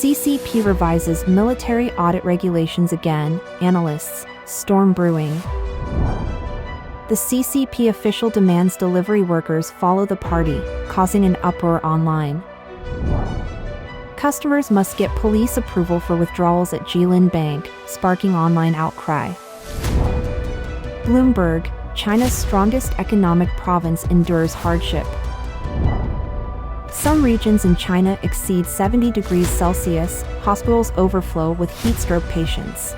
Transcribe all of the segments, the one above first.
CCP revises military audit regulations again, Analysts, storm Brewing. The CCP official demands delivery workers follow the party, causing an uproar online. Customers must get police approval for withdrawals at Jilin Bank, sparking online outcry. Bloomberg, China's strongest economic province endures hardship. Some regions in China exceed 70 degrees Celsius, hospitals overflow with heatstroke patients.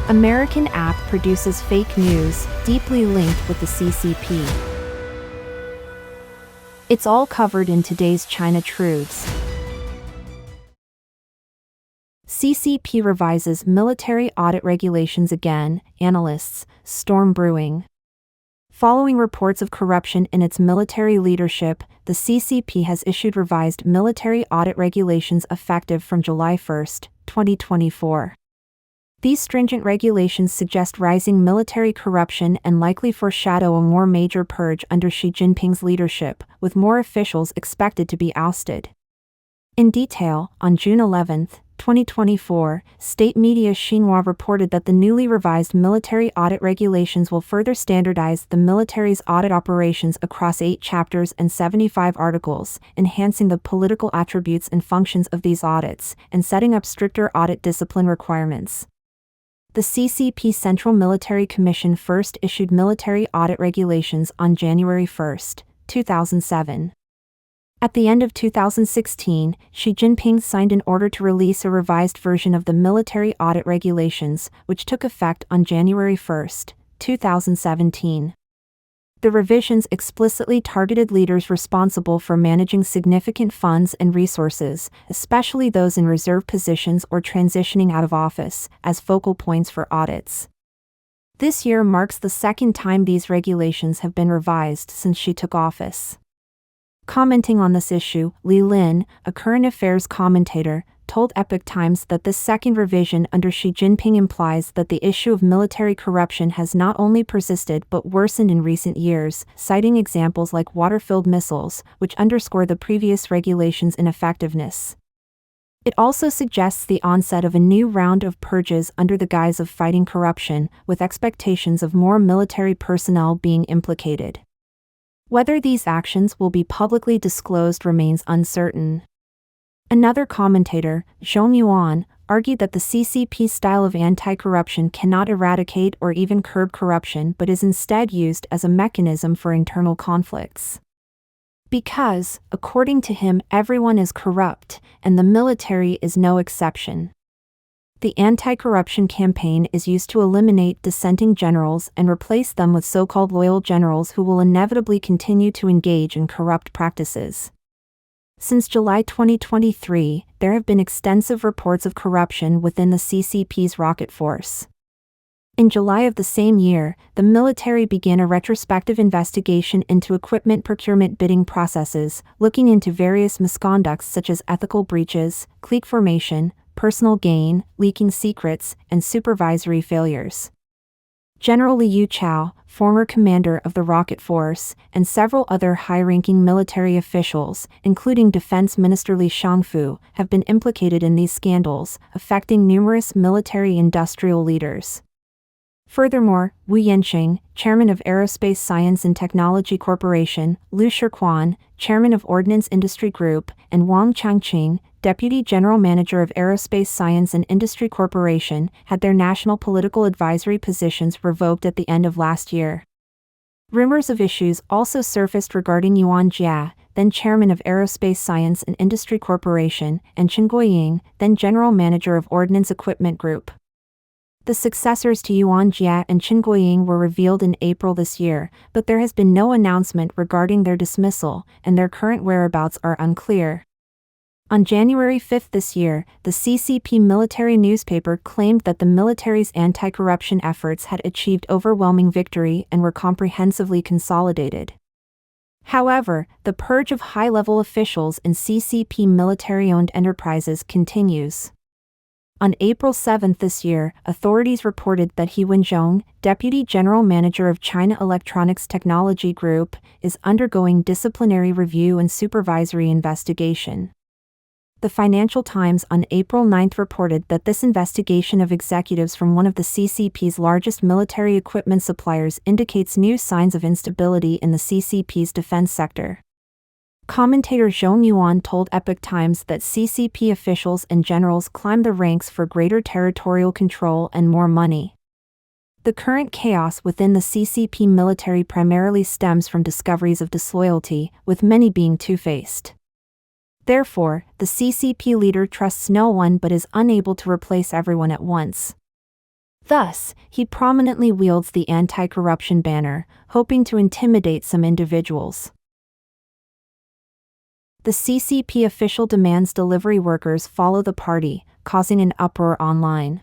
American app produces fake news, deeply linked with the CCP. It's all covered in today's China Truths. CCP revises military audit regulations again, Analysts, storm Brewing. Following reports of corruption in its military leadership, the CCP has issued revised military audit regulations effective from July 1, 2024. These stringent regulations suggest rising military corruption and likely foreshadow a more major purge under Xi Jinping's leadership, with more officials expected to be ousted. In detail, on June 11, 2024, state media Xinhua reported that the newly revised military audit regulations will further standardize the military's audit operations across 8 chapters and 75 articles, enhancing the political attributes and functions of these audits, and setting up stricter audit discipline requirements. The CCP Central Military Commission first issued military audit regulations on January 1, 2007. At the end of 2016, Xi Jinping signed an order to release a revised version of the military audit regulations, which took effect on January 1, 2017. The revisions explicitly targeted leaders responsible for managing significant funds and resources, especially those in reserve positions or transitioning out of office, as focal points for audits. This year marks the second time these regulations have been revised since Xi took office. Commenting on this issue, Li Lin, a current affairs commentator, told Epoch Times that this second revision under Xi Jinping implies that the issue of military corruption has not only persisted but worsened in recent years, citing examples like water-filled missiles, which underscore the previous regulations' ineffectiveness. It also suggests the onset of a new round of purges under the guise of fighting corruption, with expectations of more military personnel being implicated. Whether these actions will be publicly disclosed remains uncertain. Another commentator, Zhong Yuan, argued that the CCP style of anti-corruption cannot eradicate or even curb corruption but is instead used as a mechanism for internal conflicts. Because, according to him, everyone is corrupt, and the military is no exception. The anti-corruption campaign is used to eliminate dissenting generals and replace them with so-called loyal generals who will inevitably continue to engage in corrupt practices. Since July 2023, there have been extensive reports of corruption within the CCP's rocket force. In July of the same year, the military began a retrospective investigation into equipment procurement bidding processes, looking into various misconducts such as ethical breaches, clique formation, personal gain, leaking secrets, and supervisory failures. General Liu Chao, former commander of the rocket force, and several other high-ranking military officials, including Defense Minister Li Shangfu, have been implicated in these scandals, affecting numerous military-industrial leaders. Furthermore, Wu Yanqing, chairman of Aerospace Science and Technology Corporation, Liu Shiquan, chairman of Ordnance Industry Group, and Wang Changqing, deputy general manager of Aerospace Science and Industry Corporation, had their national political advisory positions revoked at the end of last year. Rumors of issues also surfaced regarding Yuan Jia, then chairman of Aerospace Science and Industry Corporation, and Chen Guoying, then general manager of Ordnance Equipment Group. The successors to Yuan Jia and Chen Guoying were revealed in April this year, but there has been no announcement regarding their dismissal, and their current whereabouts are unclear. On January 5 this year, the CCP military newspaper claimed that the military's anti-corruption efforts had achieved overwhelming victory and were comprehensively consolidated. However, the purge of high-level officials in CCP military-owned enterprises continues. On April 7 this year, authorities reported that He Wenzhong, deputy general manager of China Electronics Technology Group, is undergoing disciplinary review and supervisory investigation. The Financial Times on April 9 reported that this investigation of executives from one of the CCP's largest military equipment suppliers indicates new signs of instability in the CCP's defense sector. Commentator Zhong Yuan told Epoch Times that CCP officials and generals climb the ranks for greater territorial control and more money. The current chaos within the CCP military primarily stems from discoveries of disloyalty, with many being two-faced. Therefore, the CCP leader trusts no one but is unable to replace everyone at once. Thus, he prominently wields the anti-corruption banner, hoping to intimidate some individuals. The CCP official demands delivery workers follow the party, causing an uproar online.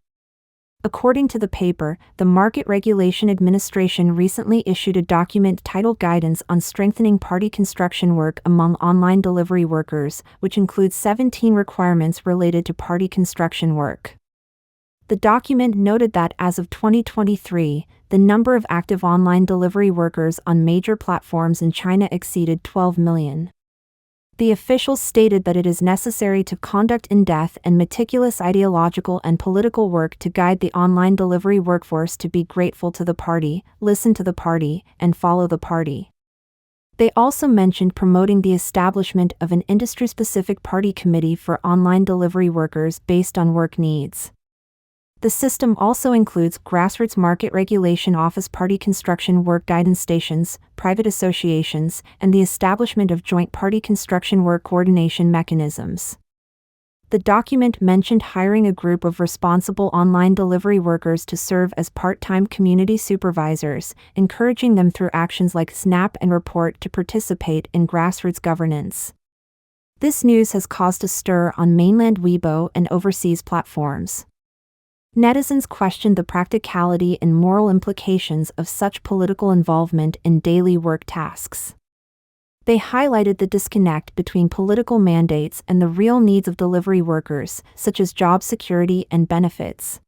According to the paper, the Market Regulation Administration recently issued a document titled Guidance on Strengthening Party Construction Work Among Online Delivery Workers, which includes 17 requirements related to party construction work. The document noted that as of 2023, the number of active online delivery workers on major platforms in China exceeded 12 million. The officials stated that it is necessary to conduct in-depth and meticulous ideological and political work to guide the online delivery workforce to be grateful to the party, listen to the party, and follow the party. They also mentioned promoting the establishment of an industry-specific party committee for online delivery workers based on work needs. The system also includes grassroots market regulation office party construction work guidance stations, private associations, and the establishment of joint party construction work coordination mechanisms. The document mentioned hiring a group of responsible online delivery workers to serve as part-time community supervisors, encouraging them through actions like Snap and Report to participate in grassroots governance. This news has caused a stir on mainland Weibo and overseas platforms. Netizens questioned the practicality and moral implications of such political involvement in daily work tasks. They highlighted the disconnect between political mandates and the real needs of delivery workers, such as job security and benefits.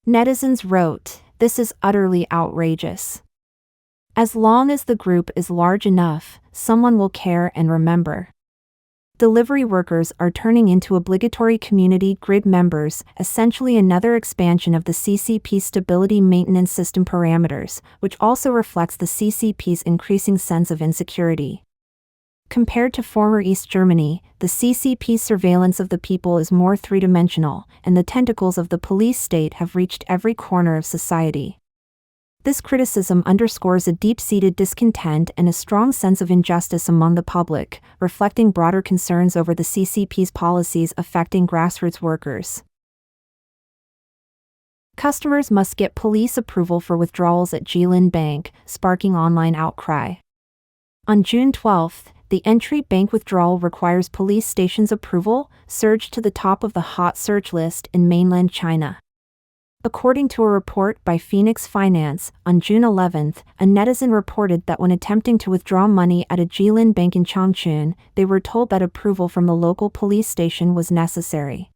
Netizens wrote, "This is utterly outrageous. As long as the group is large enough, someone will care and remember." Delivery workers are turning into obligatory community grid members, essentially another expansion of the CCP Stability Maintenance System parameters, which also reflects the CCP's increasing sense of insecurity. Compared to former East Germany, the CCP's surveillance of the people is more three-dimensional, and the tentacles of the police state have reached every corner of society. This criticism underscores a deep-seated discontent and a strong sense of injustice among the public, reflecting broader concerns over the CCP's policies affecting grassroots workers. Customers must get police approval for withdrawals at Jilin Bank, sparking online outcry. On June 12, the entry bank withdrawal requires police stations' approval, surged to the top of the hot search list in mainland China. According to a report by Phoenix Finance, on June 11, a netizen reported that when attempting to withdraw money at a Jilin bank in Changchun, they were told that approval from the local police station was necessary.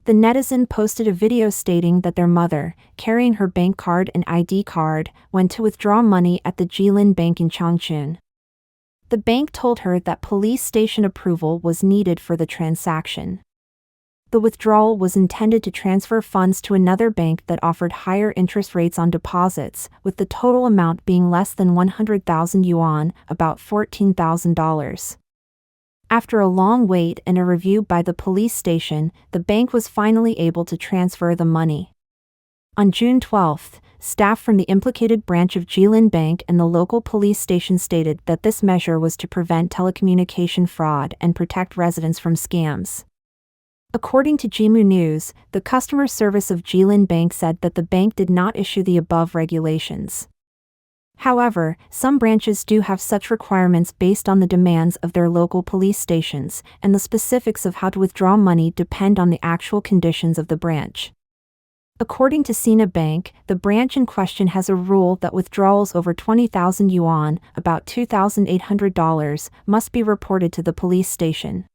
The netizen posted a video stating that their mother, carrying her bank card and ID card, went to withdraw money at the Jilin bank in Changchun. The bank told her that police station approval was needed for the transaction. The withdrawal was intended to transfer funds to another bank that offered higher interest rates on deposits, with the total amount being less than 100,000 yuan, about $14,000. After a long wait and a review by the police station, the bank was finally able to transfer the money. On June 12, staff from the implicated branch of Jilin Bank and the local police station stated that this measure was to prevent telecommunication fraud and protect residents from scams. According to Jimu News, the customer service of Jilin Bank said that the bank did not issue the above regulations. However, some branches do have such requirements based on the demands of their local police stations, and the specifics of how to withdraw money depend on the actual conditions of the branch. According to Sina Bank, the branch in question has a rule that withdrawals over 20,000 yuan, about $2,800, must be reported to the police station.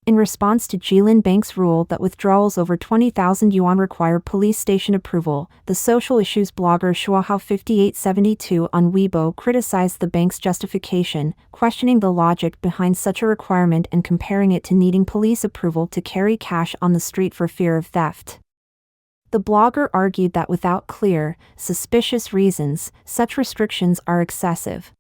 In response to Jilin Bank's rule that withdrawals over 20,000 yuan require police station approval, the social issues blogger Shuahao5872 on Weibo criticized the bank's justification, questioning the logic behind such a requirement and comparing it to needing police approval to carry cash on the street for fear of theft. The blogger argued that without clear, suspicious reasons, such restrictions are excessive.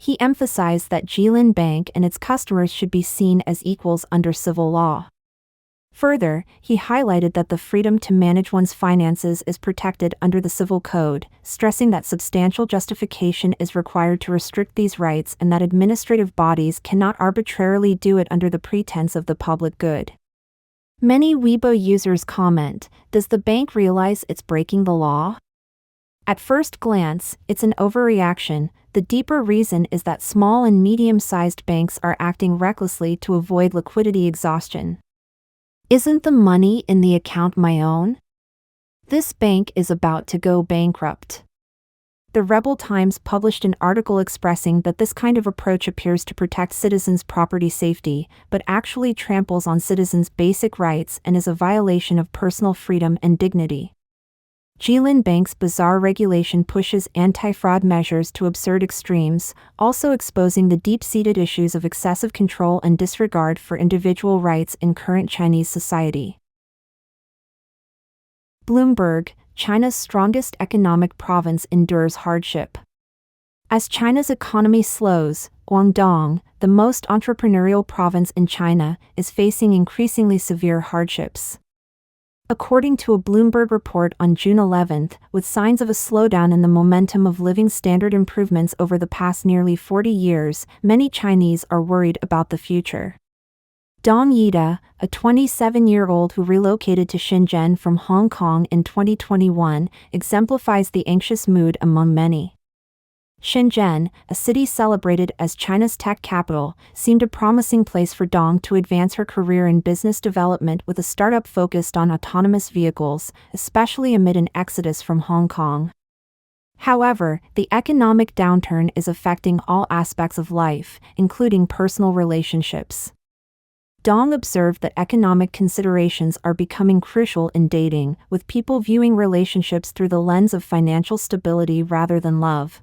He emphasized that Jilin Bank and its customers should be seen as equals under civil law. Further, he highlighted that the freedom to manage one's finances is protected under the Civil Code, stressing that substantial justification is required to restrict these rights and that administrative bodies cannot arbitrarily do it under the pretense of the public good. Many Weibo users comment, "Does the bank realize it's breaking the law?" At first glance, it's an overreaction. The deeper reason is that small and medium-sized banks are acting recklessly to avoid liquidity exhaustion. Isn't the money in the account my own? This bank is about to go bankrupt. The Rebel Times published an article expressing that this kind of approach appears to protect citizens' property safety, but actually tramples on citizens' basic rights and is a violation of personal freedom and dignity. Jilin Bank's bizarre regulation pushes anti-fraud measures to absurd extremes, also exposing the deep-seated issues of excessive control and disregard for individual rights in current Chinese society. Bloomberg, China's strongest economic province endures hardship. As China's economy slows, Guangdong, the most entrepreneurial province in China, is facing increasingly severe hardships. According to a Bloomberg report on June 11, with signs of a slowdown in the momentum of living standard improvements over the past nearly 40 years, many Chinese are worried about the future. Dong Yida, a 27-year-old who relocated to Shenzhen from Hong Kong in 2021, exemplifies the anxious mood among many. Shenzhen, a city celebrated as China's tech capital, seemed a promising place for Dong to advance her career in business development with a startup focused on autonomous vehicles, especially amid an exodus from Hong Kong. However, the economic downturn is affecting all aspects of life, including personal relationships. Dong observed that economic considerations are becoming crucial in dating, with people viewing relationships through the lens of financial stability rather than love.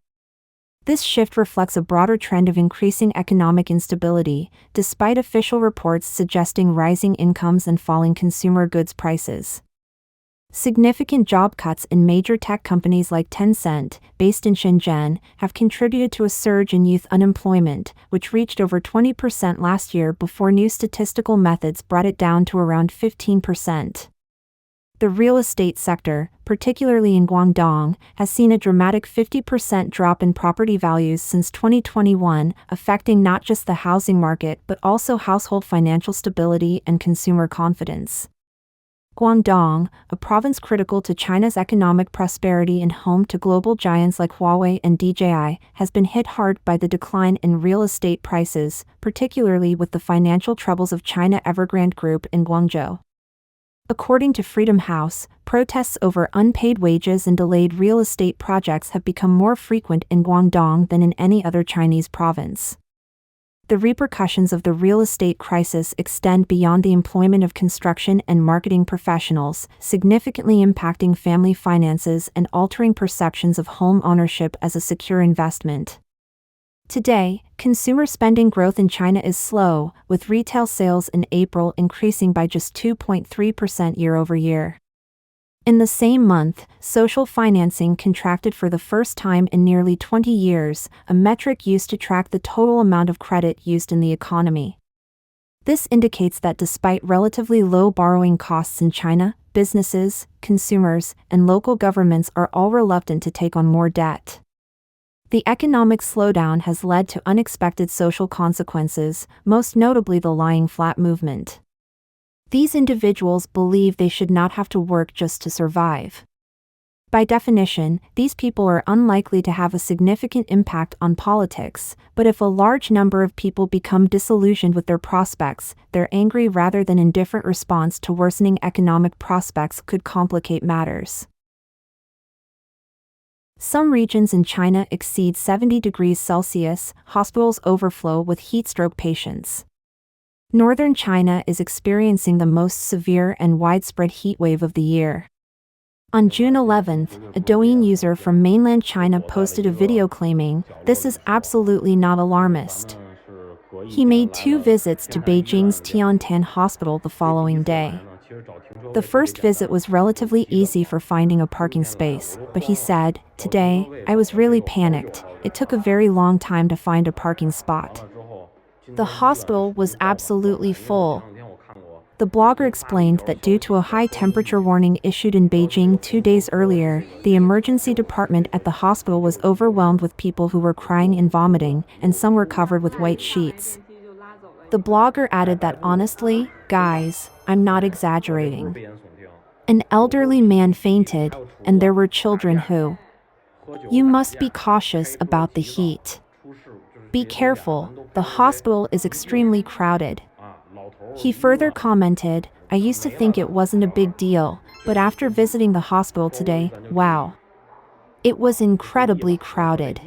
This shift reflects a broader trend of increasing economic instability, despite official reports suggesting rising incomes and falling consumer goods prices. Significant job cuts in major tech companies like Tencent, based in Shenzhen, have contributed to a surge in youth unemployment, which reached over 20% last year before new statistical methods brought it down to around 15%. The real estate sector, particularly in Guangdong, has seen a dramatic 50% drop in property values since 2021, affecting not just the housing market but also household financial stability and consumer confidence. Guangdong, a province critical to China's economic prosperity and home to global giants like Huawei and DJI, has been hit hard by the decline in real estate prices, particularly with the financial troubles of China Evergrande Group in Guangzhou. According to Freedom House, protests over unpaid wages and delayed real estate projects have become more frequent in Guangdong than in any other Chinese province. The repercussions of the real estate crisis extend beyond the employment of construction and marketing professionals, significantly impacting family finances and altering perceptions of home ownership as a secure investment. Today, consumer spending growth in China is slow, with retail sales in April increasing by just 2.3% year-over-year. In the same month, social financing contracted for the first time in nearly 20 years, a metric used to track the total amount of credit used in the economy. This indicates that despite relatively low borrowing costs in China, businesses, consumers, and local governments are all reluctant to take on more debt. The economic slowdown has led to unexpected social consequences, most notably the lying flat movement. These individuals believe they should not have to work just to survive. By definition, these people are unlikely to have a significant impact on politics, but if a large number of people become disillusioned with their prospects, their angry rather than indifferent response to worsening economic prospects could complicate matters. Some regions in China exceed 70 degrees Celsius, hospitals overflow with heatstroke patients. Northern China is experiencing the most severe and widespread heat wave of the year. On June 11th, a Douyin user from mainland China posted a video claiming, "This is absolutely not alarmist." He made 2 visits to Beijing's Tiantan Hospital the following day. The first visit was relatively easy for finding a parking space, but he said, "Today, I was really panicked. It took a very long time to find a parking spot." The hospital was absolutely full. The blogger explained that due to a high temperature warning issued in Beijing 2 days earlier, the emergency department at the hospital was overwhelmed with people who were crying and vomiting, and some were covered with white sheets. The blogger added that honestly, guys, I'm not exaggerating. An elderly man fainted, and there were children who. You must be cautious about the heat. Be careful, the hospital is extremely crowded. He further commented, "I used to think it wasn't a big deal, but after visiting the hospital today, wow. It was incredibly crowded."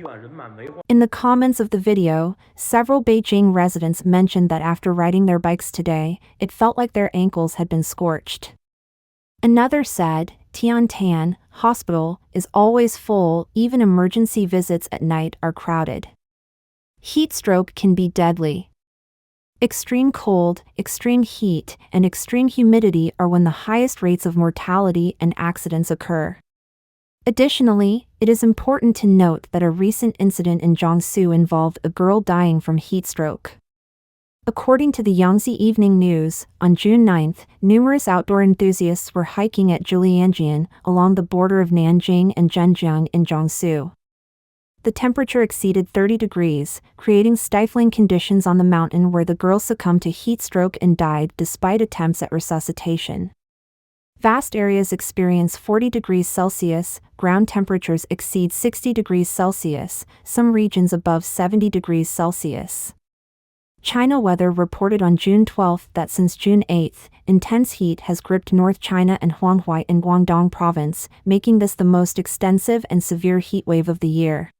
In the comments of the video, several Beijing residents mentioned that after riding their bikes today, it felt like their ankles had been scorched. Another said, "Tiantan Hospital is always full, even emergency visits at night are crowded. Heat stroke can be deadly. Extreme cold, extreme heat, and extreme humidity are when the highest rates of mortality and accidents occur." Additionally, it is important to note that a recent incident in Jiangsu involved a girl dying from heat stroke. According to the Yangtze Evening News, on June 9th, numerous outdoor enthusiasts were hiking at Jilin along the border of Nanjing and Zhenjiang in Jiangsu. The temperature exceeded 30 degrees, creating stifling conditions on the mountain where the girl succumbed to heat stroke and died despite attempts at resuscitation. Vast areas experience 40 degrees Celsius, ground temperatures exceed 60 degrees Celsius, some regions above 70 degrees Celsius. China Weather reported on June 12 that since June 8, intense heat has gripped North China and Huanghai in Guangdong province, making this the most extensive and severe heat wave of the year.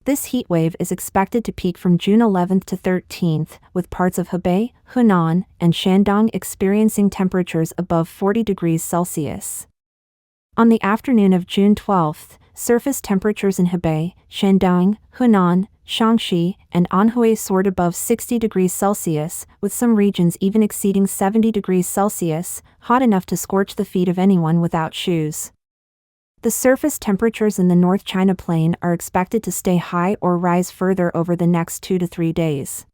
This heat wave is expected to peak from June 11th to 13th, with parts of Hebei, Hunan, and Shandong experiencing temperatures above 40 degrees Celsius. On the afternoon of June 12th, surface temperatures in Hebei, Shandong, Hunan, Shaanxi, and Anhui soared above 60 degrees Celsius, with some regions even exceeding 70 degrees Celsius, hot enough to scorch the feet of anyone without shoes. The surface temperatures in the North China Plain are expected to stay high or rise further over the next 2 to 3 days.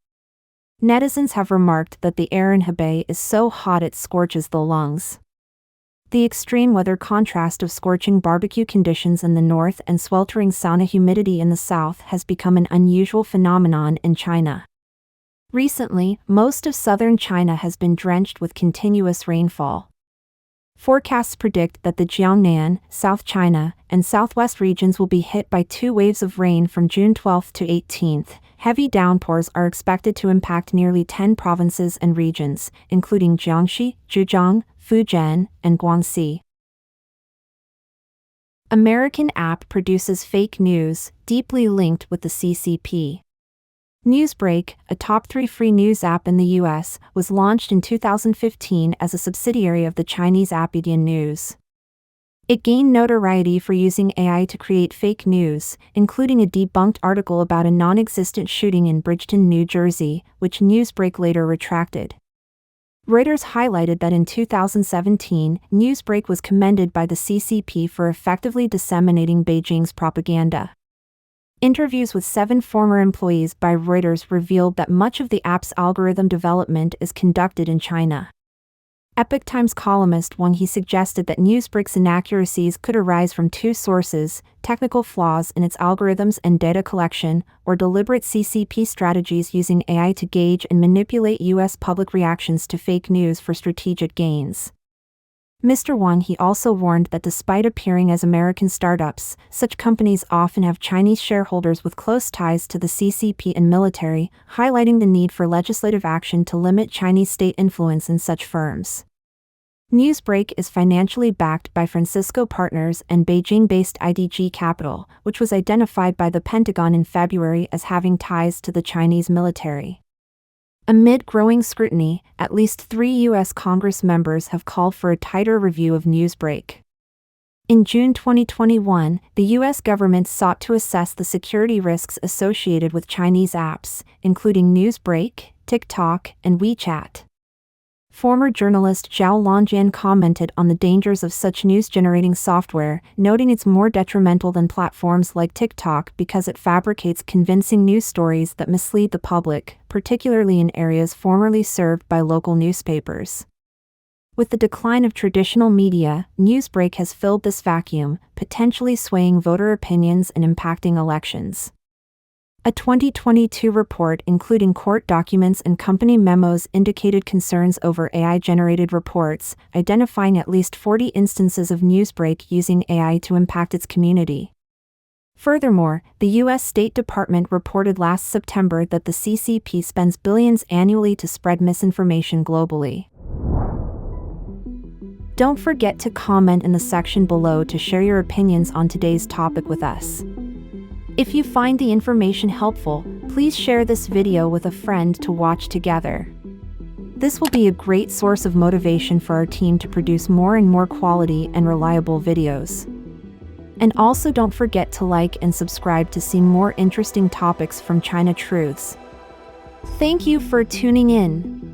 Netizens have remarked that the air in Hebei is so hot it scorches the lungs. The extreme weather contrast of scorching barbecue conditions in the north and sweltering sauna humidity in the south has become an unusual phenomenon in China. Recently, most of southern China has been drenched with continuous rainfall. Forecasts predict that the Jiangnan, South China, and Southwest regions will be hit by 2 waves of rain from June 12 to 18th. Heavy downpours are expected to impact nearly 10 provinces and regions, including Jiangxi, Zhejiang, Fujian, and Guangxi. American app produces fake news, deeply linked with the CCP. Newsbreak, a top 3 free news app in the US, was launched in 2015 as a subsidiary of the Chinese app Edian News. It gained notoriety for using AI to create fake news, including a debunked article about a non-existent shooting in Bridgeton, New Jersey, which Newsbreak later retracted. Reuters highlighted that in 2017, Newsbreak was commended by the CCP for effectively disseminating Beijing's propaganda. Interviews with 7 former employees by Reuters revealed that much of the app's algorithm development is conducted in China. Epoch Times columnist Wang He suggested that Newsbreak's inaccuracies could arise from 2 sources: technical flaws in its algorithms and data collection, or deliberate CCP strategies using AI to gauge and manipulate U.S. public reactions to fake news for strategic gains. Mr. Wang He also warned that despite appearing as American startups, such companies often have Chinese shareholders with close ties to the CCP and military, highlighting the need for legislative action to limit Chinese state influence in such firms. Newsbreak is financially backed by Francisco Partners and Beijing-based IDG Capital, which was identified by the Pentagon in February as having ties to the Chinese military. Amid growing scrutiny, at least 3 U.S. Congress members have called for a tighter review of Newsbreak. In June 2021, the U.S. government sought to assess the security risks associated with Chinese apps, including Newsbreak, TikTok, and WeChat. Former journalist Zhao Longjian commented on the dangers of such news-generating software, noting it's more detrimental than platforms like TikTok because it fabricates convincing news stories that mislead the public, particularly in areas formerly served by local newspapers. With the decline of traditional media, Newsbreak has filled this vacuum, potentially swaying voter opinions and impacting elections. A 2022 report including court documents and company memos indicated concerns over AI-generated reports, identifying at least 40 instances of Newsbreak using AI to impact its community. Furthermore, the U.S. State Department reported last September that the CCP spends billions annually to spread misinformation globally. Don't forget to comment in the section below to share your opinions on today's topic with us. If you find the information helpful, please share this video with a friend to watch together. This will be a great source of motivation for our team to produce more and more quality and reliable videos. And also don't forget to like and subscribe to see more interesting topics from China Truths. Thank you for tuning in.